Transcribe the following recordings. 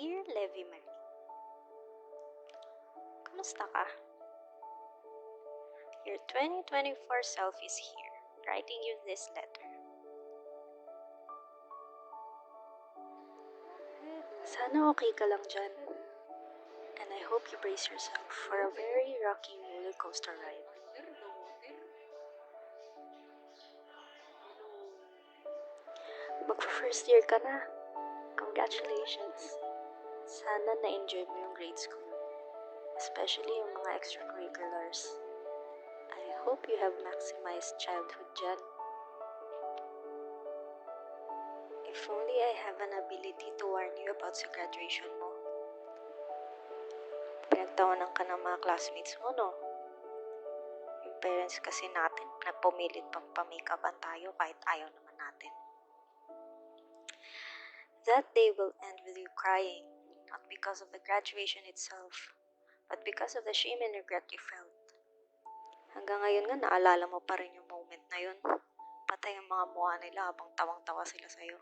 Dear Levi Marie, kumusta ka? Your 2024 self is here, writing you this letter. Sana okay ka lang dyan. And I hope you brace yourself for a very rocky roller coaster ride. Mag-first year ka na. Congratulations! Sana na-enjoy mo yung grade school, especially yung mga extracurriculars. I hope you have maximized childhood dyan. If only I have an ability to warn you about sa graduation mo. Pinagtawanan ka ng mga classmates mo, no? Yung parents kasi natin, nagpumilit pang pamikapan tayo kahit ayaw naman natin. That day will end with you crying, not because of the graduation itself, but because of the shame and regret you felt. Hanggang ngayon nga, naalala mo pa rin yung moment na yun. Patay ang mga mukha nila habang tawang-tawa sila sa'yo.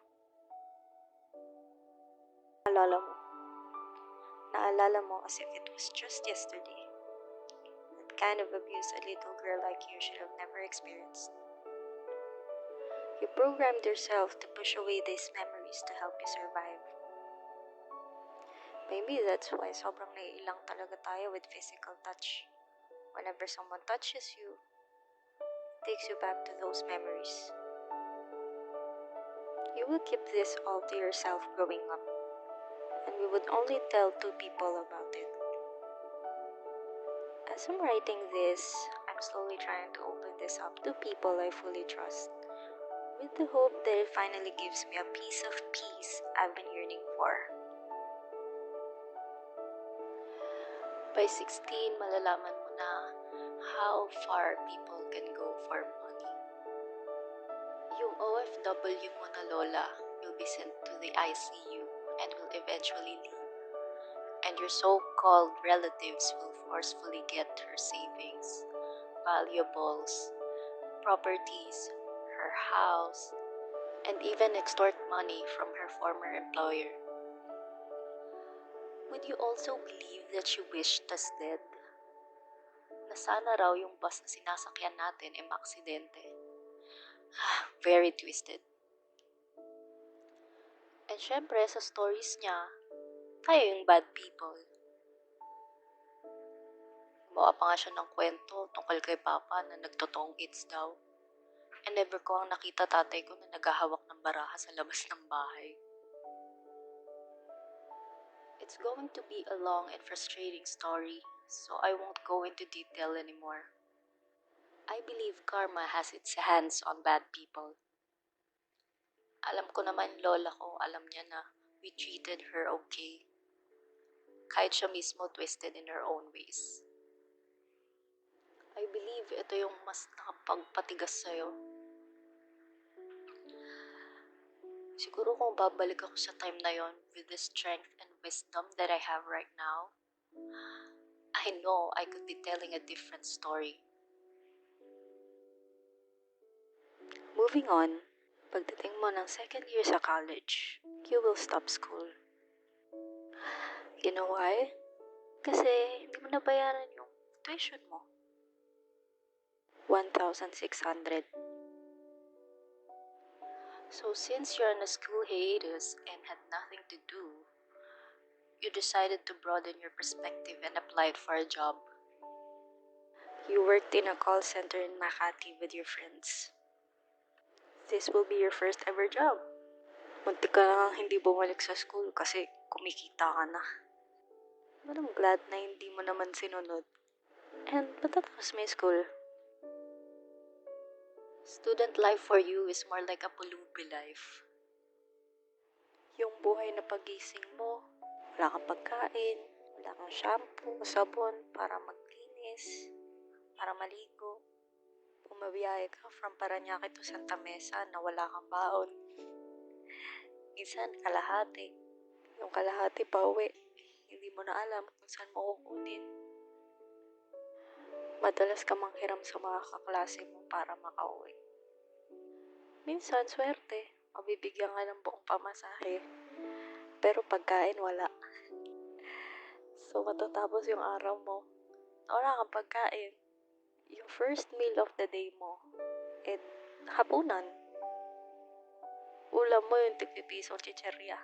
Naalala mo as if it was just yesterday. That kind of abuse a little girl like you should have never experienced. You programmed yourself to push away these memories to help you survive. Maybe that's why sobrang naiilang talaga tayo with physical touch. Whenever someone touches you, it takes you back to those memories. You will keep this all to yourself growing up, and we would only tell 2 people about it. As I'm writing this, I'm slowly trying to open this up to people I fully trust, with the hope that it finally gives me a piece of peace I've been yearning for. By 16, malalaman mo na how far people can go for money. Yung OFW mo na lola will be sent to the ICU and will eventually leave. And your so-called relatives will forcefully get her savings, valuables, properties, her house, and even extort money from her former employer. Would you also believe that she wished us dead? Na sana raw yung bus na sinasakyan natin ay maaksidente. Very twisted. And syempre, sa stories niya, tayo yung bad people. Gumawa pa nga siya ng kwento tungkol kay Papa na nagtotoong AIDS daw. And never ko ang nakita tatay ko na naghahawak ng baraha sa labas ng bahay. It's going to be a long and frustrating story, so I won't go into detail anymore. I believe karma has its hands on bad people. Alam ko naman lola ko, alam niya na we treated her okay. Kahit siya mismo twisted in her own ways. I believe ito yung mas nakapagpatigas sa'yo. Siguro kung babalik ako sa time na yon with the strength and wisdom that I have right now, I know I could be telling a different story. Moving on, pagdating mo ng second year sa college, you will stop school. You know why? Kasi hindi mo nabayaran yung tuition mo. 1,600. So since you're on a school hiatus and had nothing to do, you decided to broaden your perspective and applied for a job. You worked in a call center in Makati with your friends. This will be your first ever job. Muntik ka na hindi bumalik sa school kasi kumikita ka na. But I'm glad na hindi mo naman sinunod. And matatapos may school. Student life for you is more like a pulubi life. Yung buhay na pagising mo, wala kang pagkain, wala kang shampoo, sabon para maglinis, para maligo. Bumabiyahe ka from Paranaque to Santa Mesa na wala kang baon. Minsan kalahati. Yung kalahati pa uwi. Hindi mo na alam kung saan mo kukunin. Madalas ka manghiram sa mga kaklase mo para makauwi. Minsan, swerte. Mabibigyan ka ng buong pamasahe. Pero pagkain, wala. So, matatapos yung araw mo, wala kang pagkain. Yung first meal of the day mo, hapunan. Ulam mo yung tig-pisong chicherya.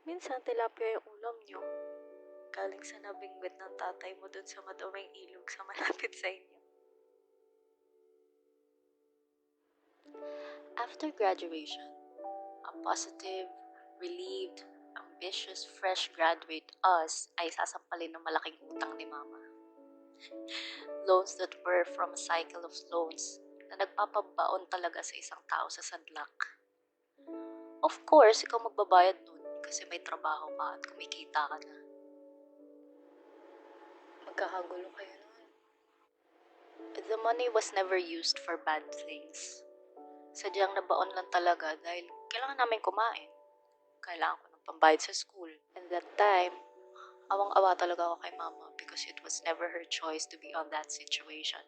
Minsan, tilapia yung ulam nyo. Galing sa nabingwit ng tatay mo dun sa maduming ilog sa malapit sa inyo. After graduation, a positive, relieved, ambitious, fresh graduate us ay sasampalin ng malaking utang ni Mama. Loans that were from a cycle of loans na nagpapabaon talaga sa isang tao sa sadlak. Of course, ikaw magbabayad nun kasi may trabaho ka at kumikita ka na. Magkakagulo kayo nun. The money was never used for bad things. Sadyang nabaon lang talaga dahil kailangan namin kumain. Kailangan ko ng pambayad sa school. And that time, awang-awa talaga ako kay Mama because it was never her choice to be on that situation.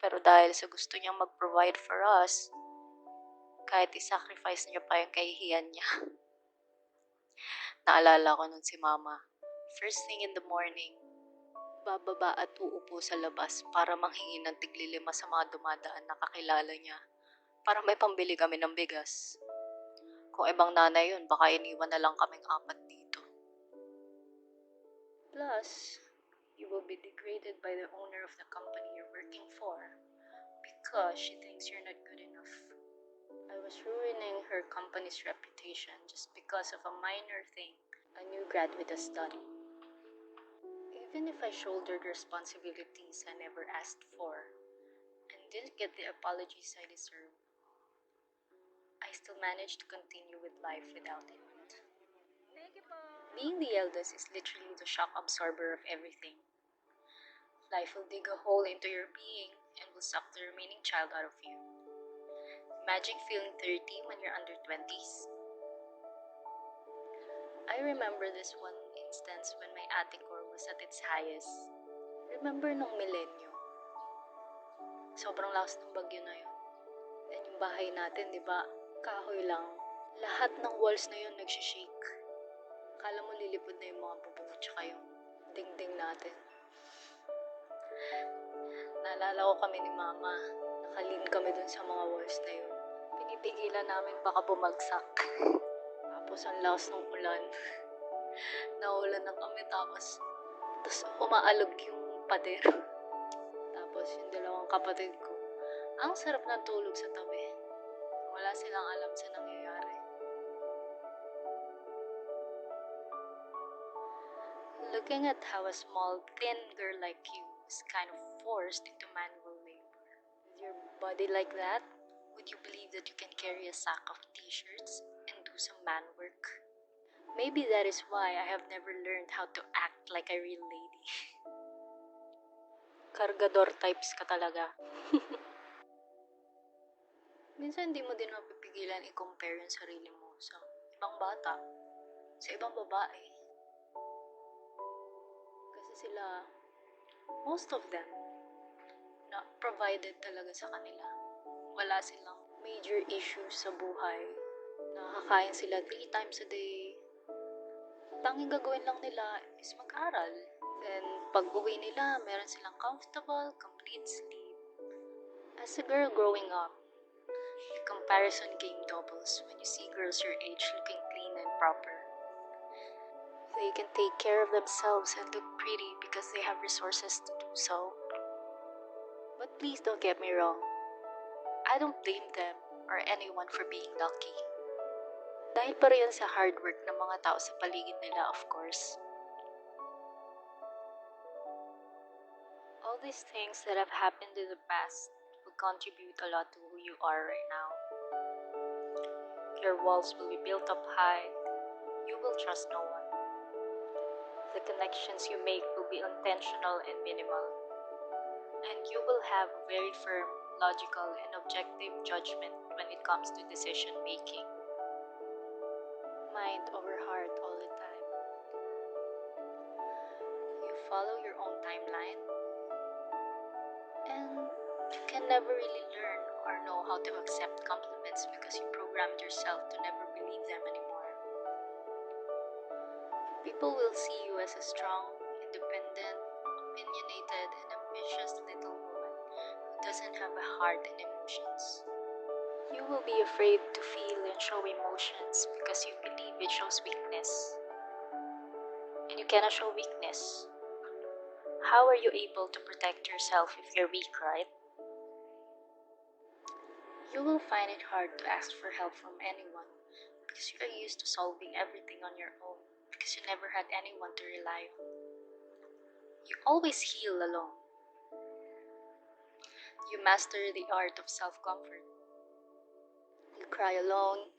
Pero dahil sa gusto niyang mag-provide for us, kahit i-sacrifice niya pa yung kahihiyan niya. Naalala ko nun si Mama. First thing in the morning, bababa at uupo sa labas para manghingi ng tiglilima sa mga dumadaan na kakilala niya para may pambili kami ng bigas. Kung ibang nanay yun, baka iniwan na lang kaming 4 dito. Plus, you will be degraded by the owner of the company you're working for because she thinks you're not good enough. I was ruining her company's reputation just because of a minor thing a new graduate has done. Even if I shouldered responsibilities I never asked for and didn't get the apologies I deserve, I still managed to continue with life without it. Being the eldest is literally the shock absorber of everything. Life will dig a hole into your being and will suck the remaining child out of you. Imagine feeling 30 when you're under 20s. I remember this one instance when my ate core was at its highest. Remember nung milenyo? Sobrang lakas ng bagyo na yun. And yung bahay natin, di ba? Kahoy lang. Lahat ng walls na yun nagsishake. Akala mo lilipod na yung mga bubong tsaka yung dingding natin. Naalala ko kami ni Mama. Nakalin kami dun sa mga walls na yun. Pinipigilan namin baka bumagsak. Tapos ang lakas ng ulan. Naulan na kami tapos umaalog yung pader. Tapos yung 2 kapatid ko. Ang sarap ng tulog sa tabi. Wala silang alam sa nangyayari. Looking at how a small, thin girl like you is kind of forced into manual labor. With your body like that, would you believe that you can carry a sack of t-shirts and do some man work? Maybe that is why I have never learned how to act like a real lady. Kargador types ka talaga. Minsan hindi mo din mapipigilan i-compare yung sarili mo sa ibang bata, sa ibang babae. Kasi sila, most of them, na provided talaga sa kanila. Wala silang major issues sa buhay. Nakakain sila 3 times a day. Tanging gagawin lang nila is mag-aral. Then, pag uwi nila, meron silang comfortable, complete sleep. As a girl growing up, the comparison game doubles when you see girls your age looking clean and proper. They can take care of themselves and look pretty because they have resources to do so. But please don't get me wrong. I don't blame them or anyone for being lucky. Dahil pa rin sa hard work ng mga tao sa paligid nila, of course. All these things that have happened in the past will contribute a lot to who you are right now. Your walls will be built up high. You will trust no one. The connections you make will be intentional and minimal. And you will have very firm, logical, and objective judgment when it comes to decision making. Mind over heart all the time. You follow your own timeline, and you can never really learn or know how to accept compliments because you programmed yourself to never believe them anymore. People will see you as a strong, independent, opinionated, and ambitious little woman who doesn't have a heart and emotions. You will be afraid to feel and show emotions because you believe it shows weakness. And you cannot show weakness. How are you able to protect yourself if you're weak, right? You will find it hard to ask for help from anyone because you are used to solving everything on your own because you never had anyone to rely on. You always heal alone. You master the art of self comfort. You cry alone,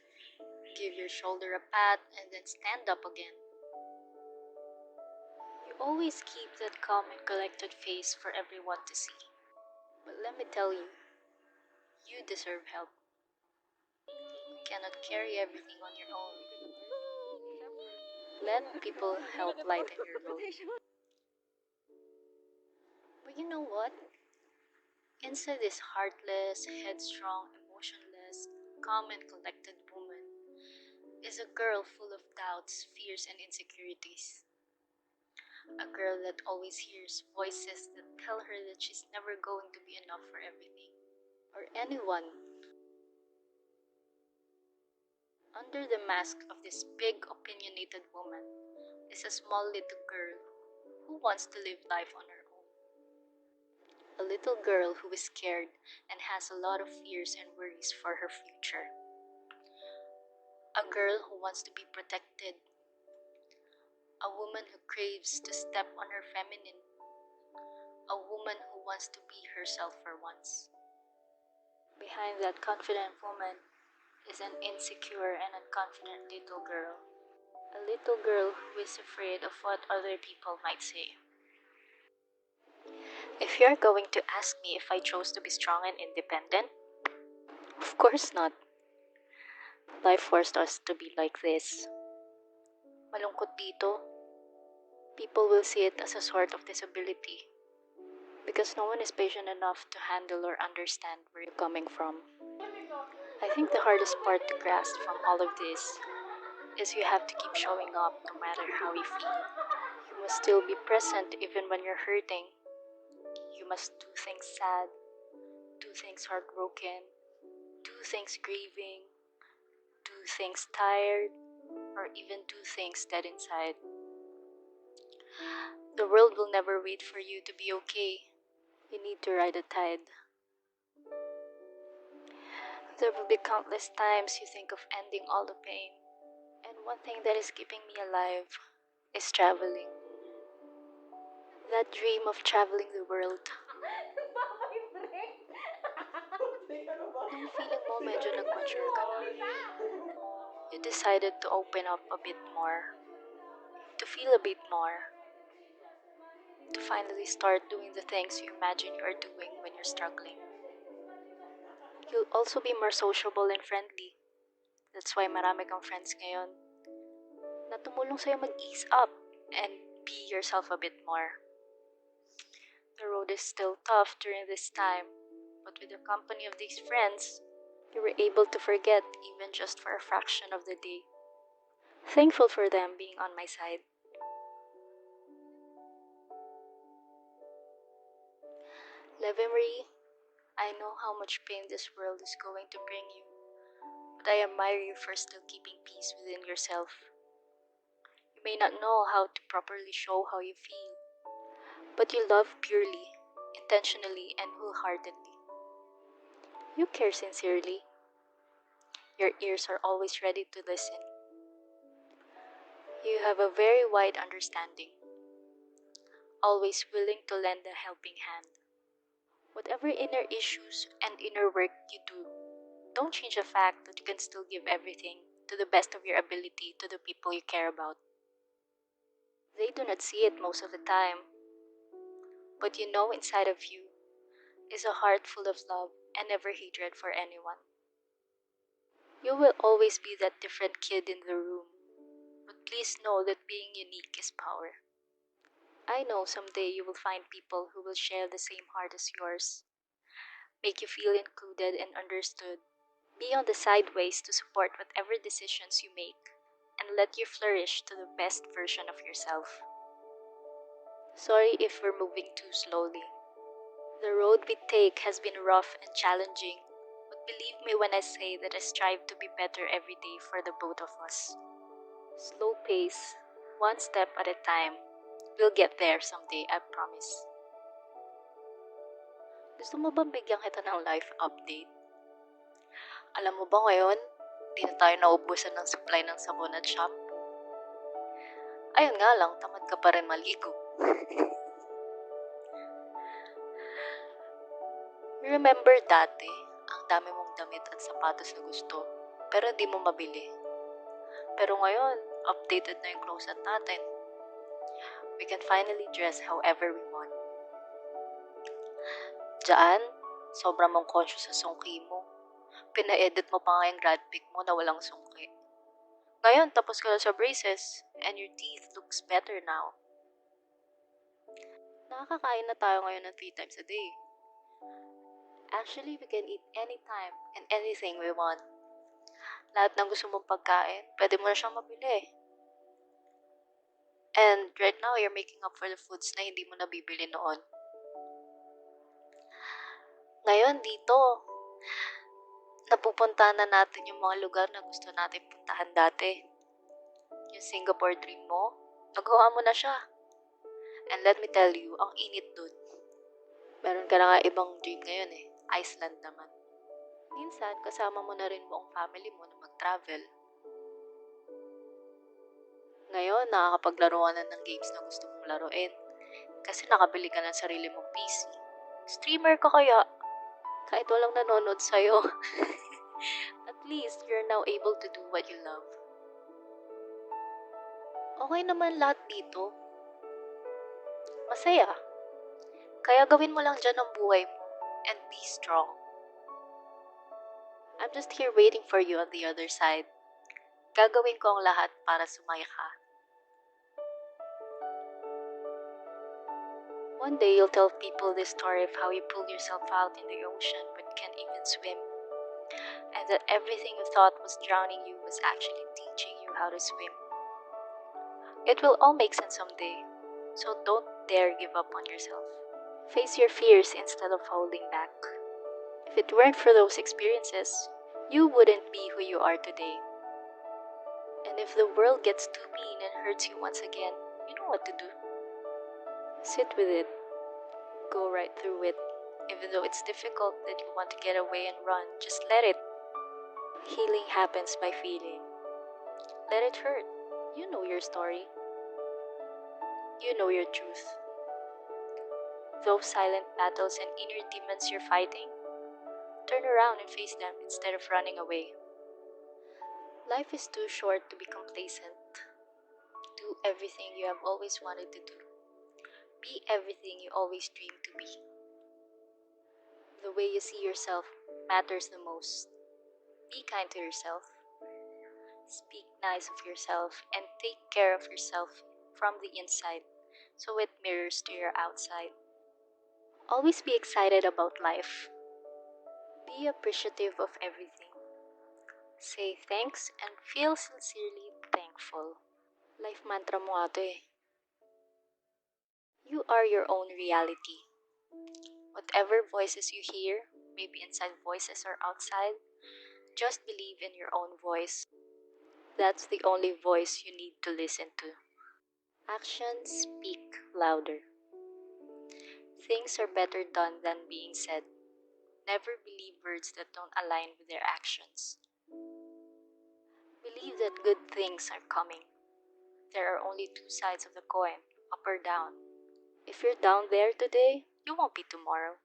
give your shoulder a pat, and then stand up again. You always keep that calm and collected face for everyone to see. But let me tell you, you deserve help. You cannot carry everything on your own. Let people help lighten your load. But you know what? Inside this heartless, headstrong, emotionless, calm and collected woman is a girl full of doubts, fears, and insecurities. A girl that always hears voices that tell her that she's never going to be enough for everything or anyone. Under the mask of this big, opinionated woman is a small little girl who wants to live life on her own. A little girl who is scared and has a lot of fears and worries for her future. A girl who wants to be protected. A woman who craves to step on her feminine. A woman who wants to be herself for once. Behind that confident woman is an insecure and unconfident little girl. A little girl who is afraid of what other people might say. If you're going to ask me if I chose to be strong and independent, of course not. Life forced us to be like this. Malungkot dito. People will see it as a sort of disability because no one is patient enough to handle or understand where you're coming from. I think the hardest part to grasp from all of this is you have to keep showing up no matter how you feel. You must still be present even when you're hurting. You must do things sad, do things heartbroken, do things grieving, do things tired, or even do things dead inside. The world will never wait for you to be okay. You need to ride the tide. There will be countless times you think of ending all the pain. And one thing that is keeping me alive is traveling. That dream of traveling the world. Nung feeling mo medyo nag-mature ka na, you decided to open up a bit more, to feel a bit more, to finally start doing the things you imagine you are doing when you're struggling. You'll also be more sociable and friendly. That's why marami kang friends ngayon na tumulong sa'yo mag-ease up and be yourself a bit more. The road is still tough during this time, but with the company of these friends, you were able to forget even just for a fraction of the day. Thankful for them being on my side. Levi Marie, I know how much pain this world is going to bring you, but I admire you for still keeping peace within yourself. You may not know how to properly show how you feel, but you love purely, intentionally, and wholeheartedly. You care sincerely. Your ears are always ready to listen. You have a very wide understanding, always willing to lend a helping hand. Whatever inner issues and inner work you do, don't change the fact that you can still give everything to the best of your ability to the people you care about. They do not see it most of the time, but you know inside of you is a heart full of love and never hatred for anyone. You will always be that different kid in the room, but please know that being unique is power. I know someday you will find people who will share the same heart as yours, make you feel included and understood. Be on the sideways to support whatever decisions you make, and let you flourish to the best version of yourself. Sorry if we're moving too slowly. The road we take has been rough and challenging, but believe me when I say that I strive to be better every day for the both of us. Slow pace, one step at a time. We'll get there someday, I promise. Gusto mo bang bigyan kita ng life update? Alam mo ba ngayon, di na tayo naubusan ng supply ng sabon at shampoo. Ayun nga lang, tamad ka pa rin maligo. Remember dati, ang dami mong damit at sapatos na gusto, pero hindi mo mabili. Pero ngayon, updated na yung closet natin. We can finally dress however we want. Diyan, sobrang mong conscious sa sungki mo. Pina-edit mo pa nga yung grad pic mo na walang sungki. Ngayon, tapos ka na sa braces, and your teeth looks better now. Nakakakain na tayo ngayon ng 3 times a day. Actually, we can eat anytime and anything we want. Lahat ng gusto mong pagkain, pwede mo na siyang mabili. And right now, you're making up for the foods na hindi mo nabibili noon. Ngayon, dito, napupuntahan na natin yung mga lugar na gusto natin puntahan dati. Yung Singapore dream mo, nagawa mo na siya. And let me tell you, ang init dun. Meron ka na nga ibang dream ngayon Iceland naman. Minsan, kasama mo na rin buong family mo na mag-travel. Ngayon, nakakapaglaro ka na ng games na gusto mong laruin. Kasi nakabili ka ng sarili mong PC. Streamer ka kaya? Kahit walang nanonood sa'yo. At least, you're now able to do what you love. Okay naman lahat dito. Masaya. Kaya gawin mo lang dyan ang buhay mo. And be strong. I'm just here waiting for you on the other side. Gagawin ko ang lahat para sumaya ka. One day you'll tell people this story of how you pulled yourself out in the ocean but can't even swim. And that everything you thought was drowning you was actually teaching you how to swim. It will all make sense someday, so don't dare give up on yourself. Face your fears instead of holding back. If it weren't for those experiences, you wouldn't be who you are today. And if the world gets too mean and hurts you once again, you know what to do. Sit with it. Go right through it. Even though it's difficult that you want to get away and run, just let it. Healing happens by feeling. Let it hurt. You know your story. You know your truth. Those silent battles and inner demons you're fighting, turn around and face them instead of running away. Life is too short to be complacent. Do everything you have always wanted to do. Be everything you always dreamed to be. The way you see yourself matters the most. Be kind to yourself. Speak nice of yourself and take care of yourself from the inside so it mirrors to your outside. Always be excited about life. Be appreciative of everything. Say thanks and feel sincerely thankful. Life mantra mo nga to You are your own reality. Whatever voices you hear, maybe inside voices or outside, just believe in your own voice. That's the only voice you need to listen to. Actions speak louder. Things are better done than being said. Never believe words that don't align with their actions. Believe that good things are coming. There are only 2 sides of the coin, up or down. If you're down there today, you won't be tomorrow.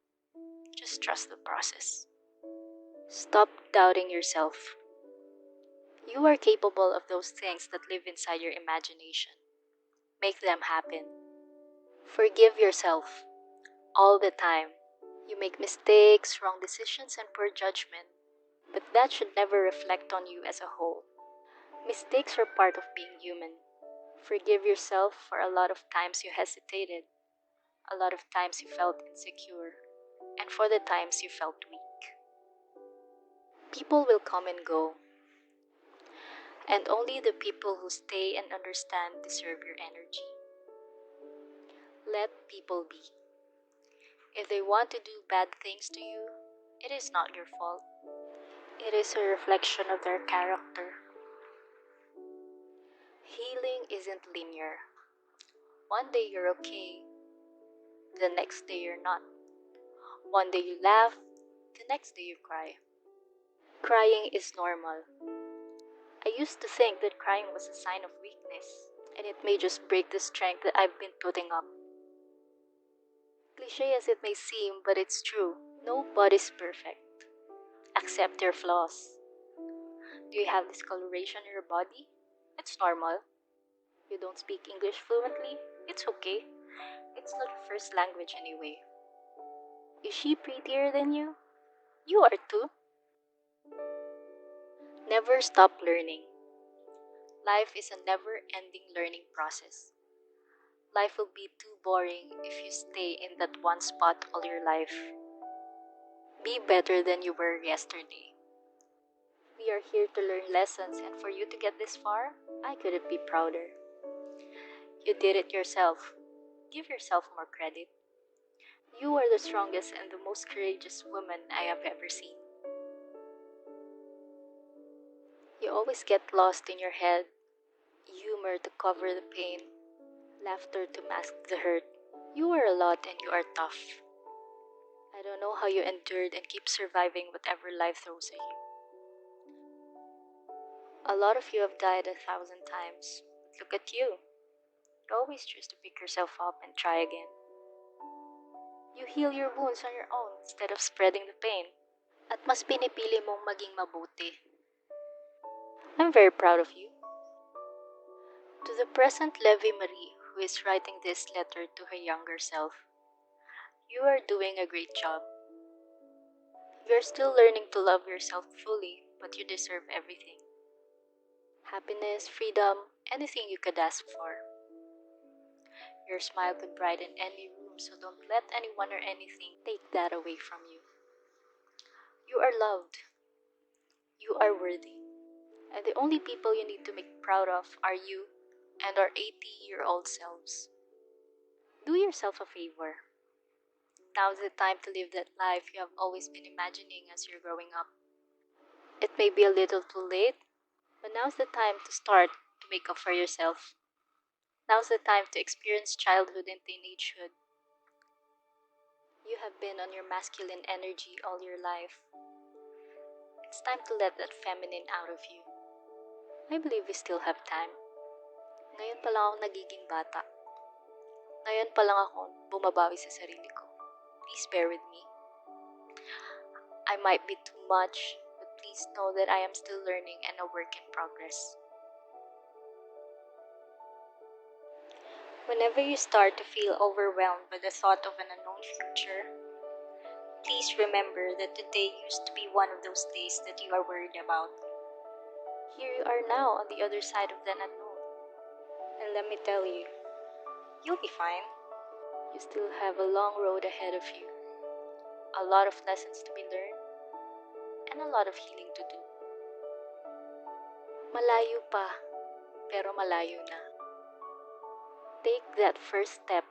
Just trust the process. Stop doubting yourself. You are capable of those things that live inside your imagination. Make them happen. Forgive yourself all the time. You make mistakes, wrong decisions, and poor judgment, but that should never reflect on you as a whole. Mistakes are part of being human. Forgive yourself for a lot of times you hesitated, a lot of times you felt insecure, and for the times you felt weak. People will come and go. And only the people who stay and understand deserve your energy. Let people be. If they want to do bad things to you, it is not your fault. It is a reflection of their character. Healing isn't linear. One day you're okay, the next day you're not. One day you laugh, the next day you cry. Crying is normal. I used to think that crying was a sign of weakness, and it may just break the strength that I've been putting up. Cliche as it may seem, but it's true. Nobody's perfect. Accept your flaws. Do you have discoloration in your body? It's normal. You don't speak English fluently? It's okay. It's not your first language anyway. Is she prettier than you? You are too. Never stop learning. Life is a never ending learning process. Life will be too boring if you stay in that one spot all your life. Be better than you were yesterday. We are here to learn lessons, and for you to get this far, I couldn't be prouder. You did it yourself. Give yourself more credit. You are the strongest and the most courageous woman I have ever seen. You always get lost in your head, humor to cover the pain, laughter to mask the hurt. You are a lot and you are tough. I don't know how you endured and keep surviving whatever life throws at you. A lot of you have died 1,000 times. Look at you. You always choose to pick yourself up and try again. You heal your wounds on your own instead of spreading the pain. At mas pinipili mong maging mabuti. I'm very proud of you. To the present Levi Marie, who is writing this letter to her younger self, you are doing a great job. You're still learning to love yourself fully, but you deserve everything. Happiness, freedom, anything you could ask for. Your smile could brighten any room, so don't let anyone or anything take that away from you. You are loved. You are worthy. And the only people you need to make proud of are you and our 80-year-old selves. Do yourself a favor. Now's the time to live that life you have always been imagining as you're growing up. It may be a little too late, but now's the time to start to make up for yourself. Now's the time to experience childhood and teenagehood. You have been on your masculine energy all your life. It's time to let that feminine out of you. I believe we still have time. Ngayon pa lang ako nagiging bata. Ngayon pa lang ako bumabawi sa sarili ko. Please bear with me. I might be too much, but please know that I am still learning and a work in progress. Whenever you start to feel overwhelmed by the thought of an unknown future, please remember that today used to be one of those days that you are worried about. Here you are now on the other side of that unknown. And let me tell you, you'll be fine. You still have a long road ahead of you. A lot of lessons to be learned, and a lot of healing to do. Malayo pa, pero malayo na. Take that first step,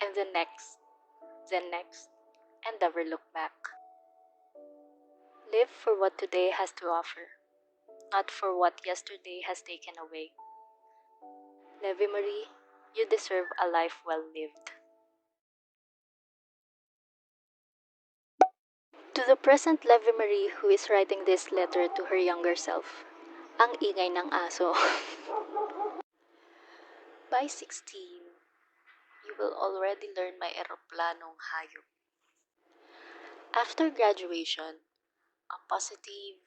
and the next, and never look back. Live for what today has to offer, not for what yesterday has taken away. Levi Marie, you deserve a life well lived. To the present Levi Marie who is writing this letter to her younger self, ang ingay ng aso. By 16, you will already learn my eroplanong hayop. After graduation, a positive